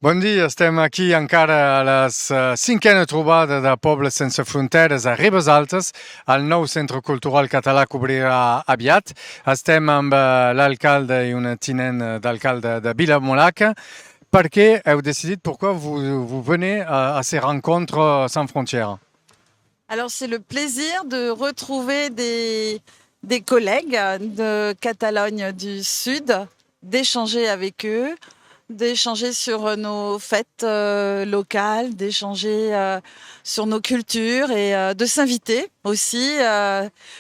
Bon dia, estem aquí encara a la cinquena trobada de Pobles Sense Fronteres a Ribes Altes, el nou centre cultural català que obrirà aviat. Estem amb l'alcalde i una tinent d'alcalde de Vilamolaca. Per què heu decidit, pourquoi vous venez à ces rencontres sans frontières? Alors c'est le plaisir de retrouver des collègues de Catalogne du Sud, d'échanger avec eux, d'échanger sur nos fêtes locales, d'échanger sur nos cultures et de s'inviter aussi,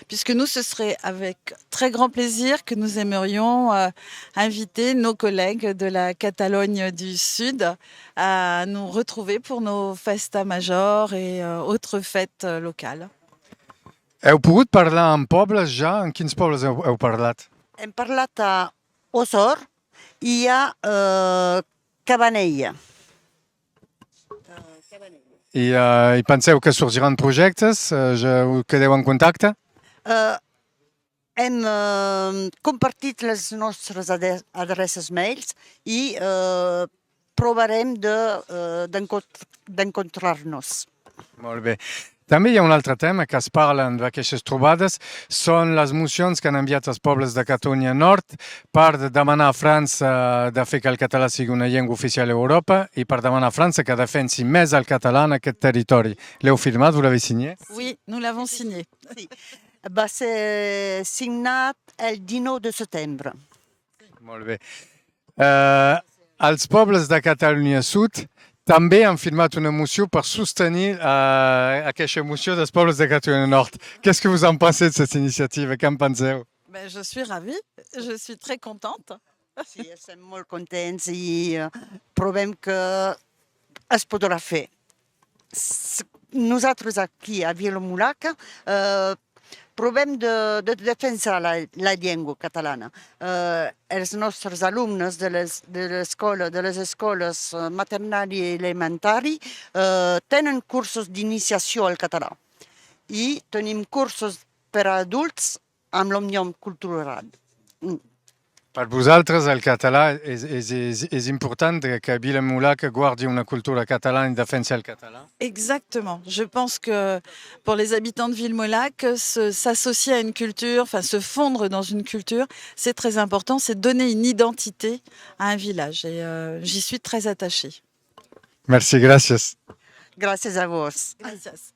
puisque nous, ce serait avec très grand plaisir que nous aimerions inviter nos collègues de la Catalogne du Sud à nous retrouver pour nos festa major et autres fêtes locales. Heu pogut parlar en pobles ja? En quins pobles heu parlat? Hem parlat a Osor i a Cabanella. I penseu que sorgiran projectes? Quedeu en contacte? Hem compartit les nostres adreces mails i provarem d'encontrar-nos. Molt bé. També hi ha un altre tema que es parla en aquestes trobades, són les mocions que han enviat els pobles de Catalunya Nord per demanar a França de fer que el català sigui una llengua oficial a Europa i per demanar a França que defensi més el català en aquest territori. L'heu firmat, vous l'avez signé? Oui, nous l'avons signé. Sí. Va ser signat el 19 de setembre. Molt bé. Els pobles de Catalunya Sud també han firmat una moció per sostenir aquesta moció dels pobles de Catalunya Nord. Qu'est-ce que vous en pensez de cette initiative? Què en penseu? Ben, je suis ravie, je suis très contente. Sí, estem molt contents i provem que es podrà fer. Nosaltres aquí a Vilamolaca provem de defensar la llengua catalana. Els nostres alumnes de les escoles maternal i elementari tenen cursos d'iniciació al català i tenim cursos per a adults amb l'Òmnium Cultural. Per vosaltres el català és important que Vilamolaca guardi una cultura catalana et defensi el català? Exactement. Je pense que pour les habitants de Villemolac, s'associer à une culture, enfin se fondre dans une culture, c'est très important, c'est donner une identité à un village. Et j'y suis très attachée. Merci, gràcies. Gràcies a vos. Gracias.